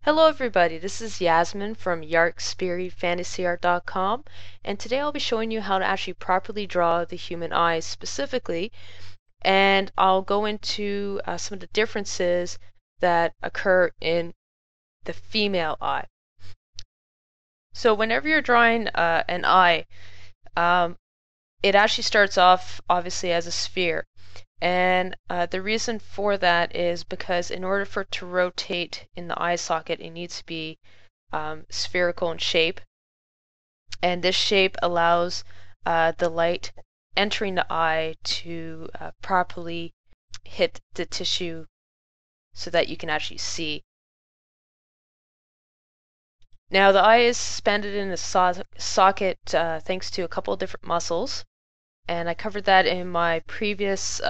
Hello everybody, this is Yasmin from Yarkspiri fantasyart.com, and today I'll be showing you how to actually properly draw the human eye specifically, and I'll go into some of the differences that occur in the female eye. So whenever you're drawing an eye, it actually starts off obviously as a sphere. And the reason for that is because in order for it to rotate in the eye socket, it needs to be spherical in shape. And this shape allows the light entering the eye to properly hit the tissue so that you can actually see. Now the eye is suspended in a socket thanks to a couple of different muscles. And I covered that in my previous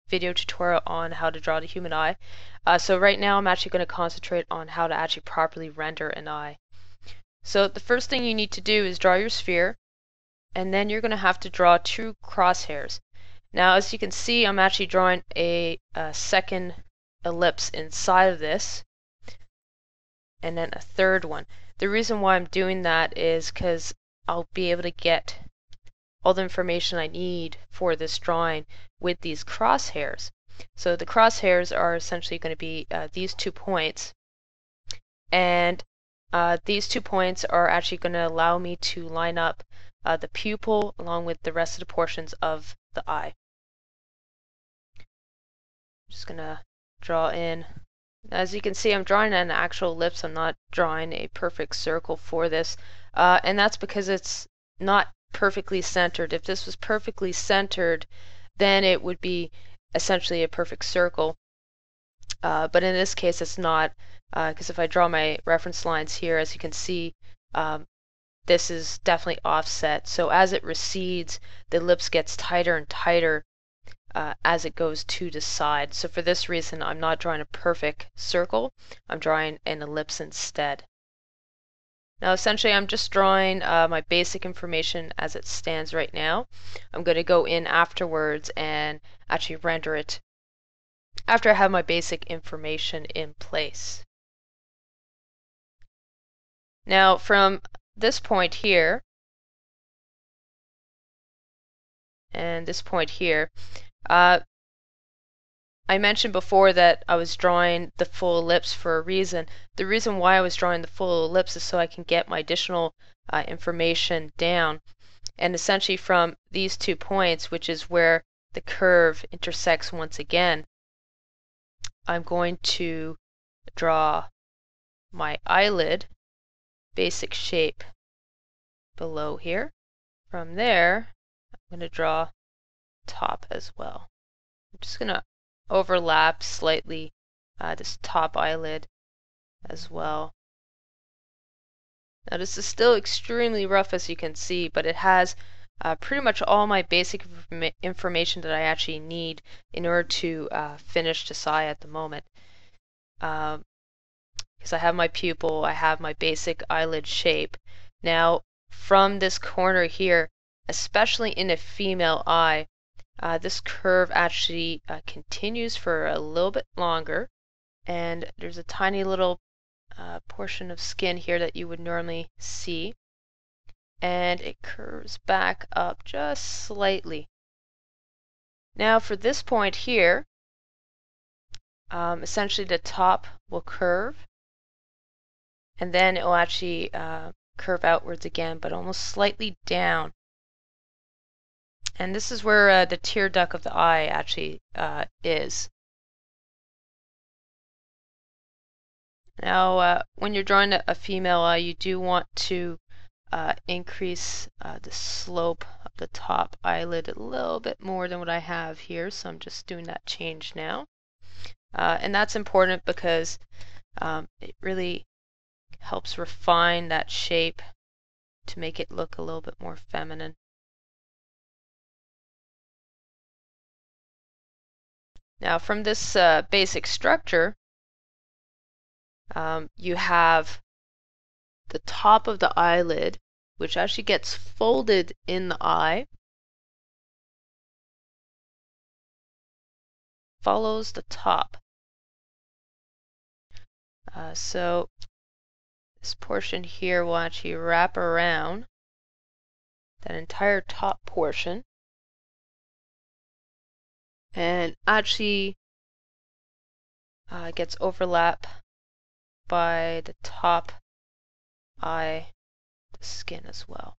video tutorial on how to draw the human eye. So right now I'm actually going to concentrate on how to actually properly render an eye. So the first thing you need to do is draw your sphere, and then you're going to have to draw two crosshairs. Now as you can see, I'm actually drawing a second ellipse inside of this, and then a third one. The reason why I'm doing that is because I'll be able to get all the information I need for this drawing with these crosshairs. So the crosshairs are essentially going to be these 2 points, and these 2 points are actually going to allow me to line up the pupil along with the rest of the portions of the eye. I'm just going to draw in. As you can see, I'm drawing an actual ellipse. I'm not drawing a perfect circle for this, and that's because it's not perfectly centered. If this was perfectly centered, then it would be essentially a perfect circle. But in this case, it's not, because if I draw my reference lines here, as you can see, this is definitely offset. So as it recedes, the ellipse gets tighter and tighter as it goes to the side. So for this reason, I'm not drawing a perfect circle. I'm drawing an ellipse instead. Now essentially I'm just drawing my basic information as it stands right now. I'm going to go in afterwards and actually render it after I have my basic information in place. Now from this point here and this point here, I mentioned before that I was drawing the full ellipse for a reason. The reason why I was drawing the full ellipse is so I can get my additional information down. And essentially from these 2 points, which is where the curve intersects once again, I'm going to draw my eyelid basic shape below here. From there, I'm going to draw top as well. I'm just going to overlap slightly this top eyelid as well. Now this is still extremely rough, as you can see, but it has pretty much all my basic information that I actually need in order to finish this eye at the moment. Because I have my pupil, I have my basic eyelid shape. Now from this corner here, especially in a female eye, this curve actually continues for a little bit longer, and there's a tiny little portion of skin here that you would normally see, and it curves back up just slightly. Now for this point here, essentially the top will curve, and then it will actually curve outwards again, but almost slightly down. And this is where the tear duct of the eye actually is. Now, when you're drawing a female eye, you do want to increase the slope of the top eyelid a little bit more than what I have here, so I'm just doing that change now. And that's important because it really helps refine that shape to make it look a little bit more feminine. Now from this basic structure, you have the top of the eyelid, which actually gets folded in the eye, follows the top. So this portion here will actually wrap around that entire top portion and actually gets overlap by the top eye, the skin as well.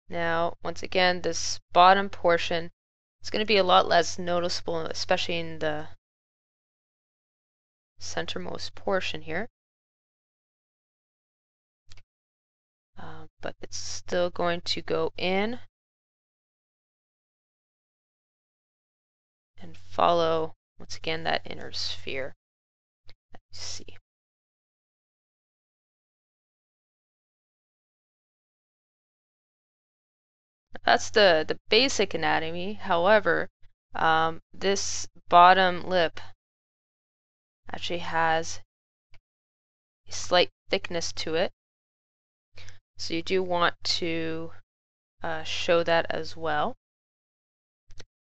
Now, once again, this bottom portion is going to be a lot less noticeable, especially in the centermost portion here. But it's still going to go in and follow, once again, that inner sphere. Let's see. That's the basic anatomy. However, this bottom lip actually has a slight thickness to it. So you do want to show that as well.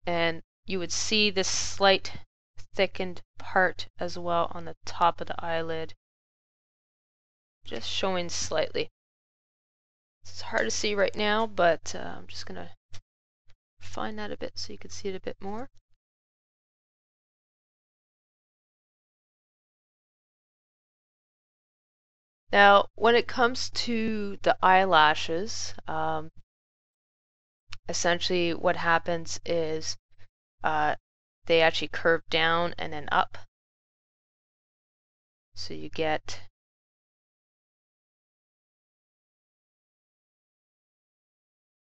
And you would see this slight thickened part as well on the top of the eyelid, just showing slightly. It's hard to see right now, but I'm just going to refine that a bit so you can see it a bit more. Now, when it comes to the eyelashes, essentially what happens is they actually curve down and then up. So you get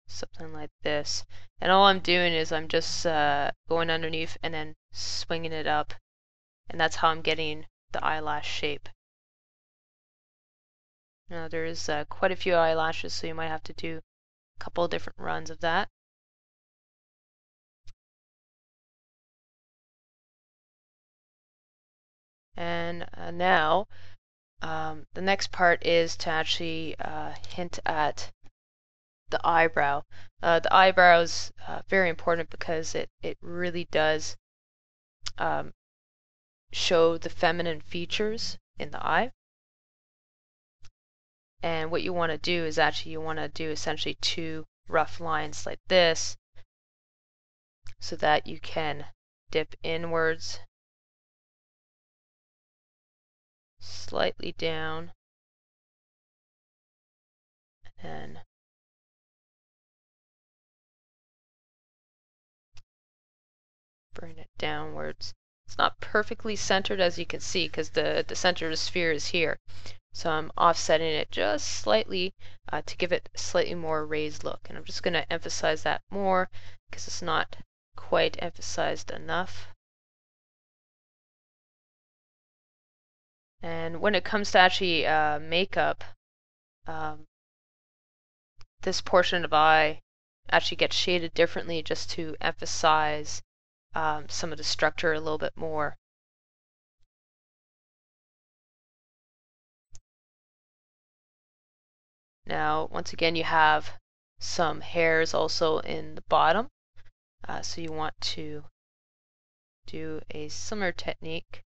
something like this. And all I'm doing is I'm just going underneath and then swinging it up. And that's how I'm getting the eyelash shape. Now there's quite a few eyelashes, so you might have to do a couple of different runs of that. And now the next part is to actually hint at the eyebrow. The eyebrow is very important because it really does show the feminine features in the eye. And what you want to do is actually you want to do essentially two rough lines like this so that you can dip inwards, slightly down, and bring it downwards. It's not perfectly centered, as you can see, because the center of the sphere is here. So I'm offsetting it just slightly to give it a slightly more raised look. And I'm just going to emphasize that more because it's not quite emphasized enough. And when it comes to actually makeup, this portion of eye actually gets shaded differently just to emphasize some of the structure a little bit more. Now, once again, you have some hairs also in the bottom, so you want to do a similar technique.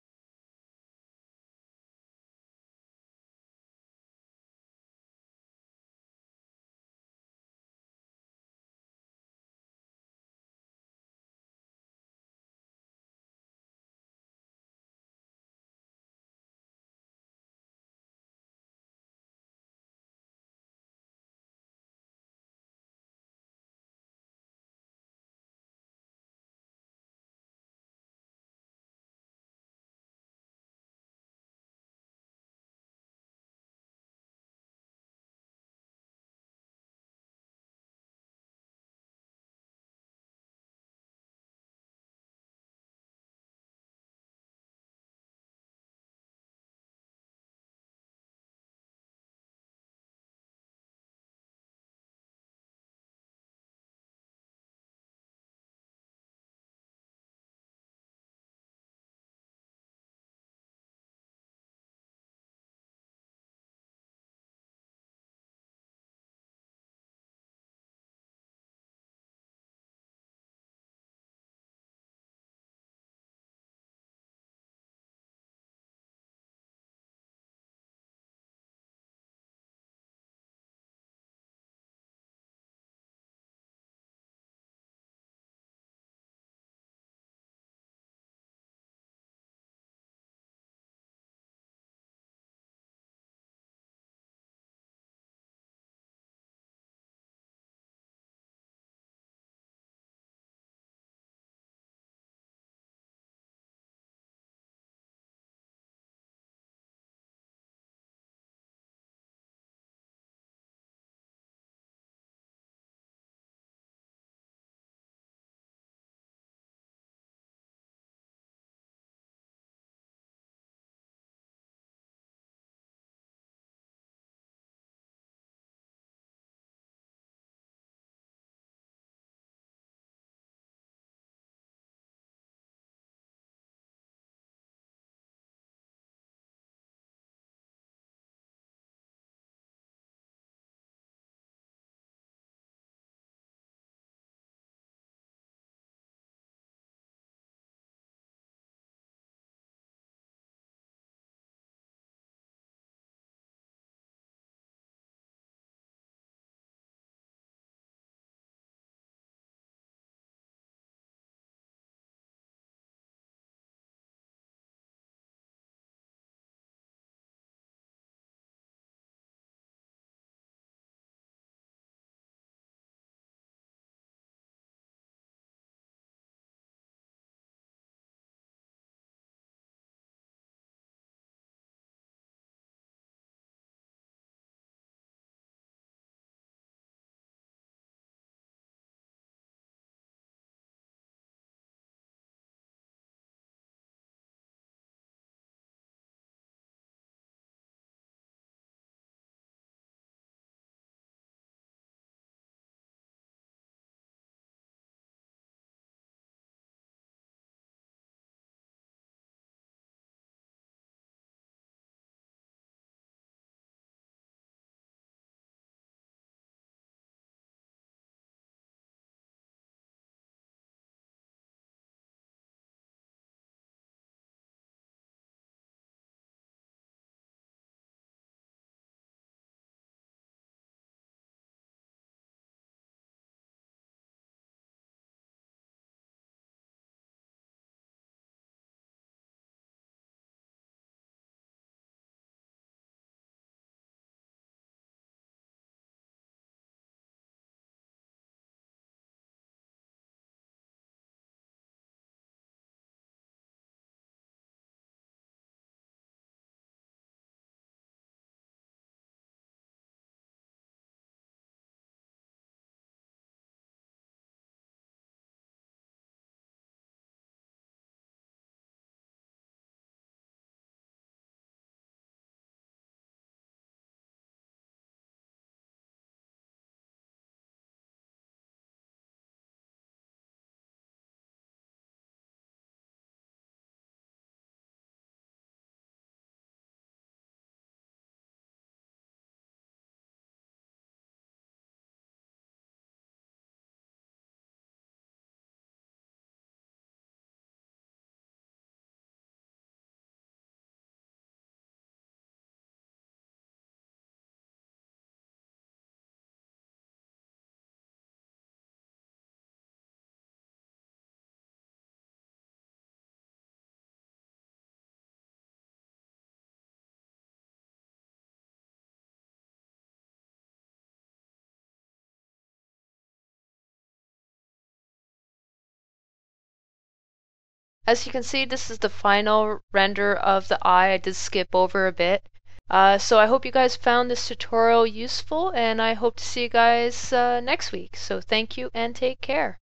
As you can see, this is the final render of the eye. I did skip over a bit. So I hope you guys found this tutorial useful, and I hope to see you guys next week. So thank you and take care.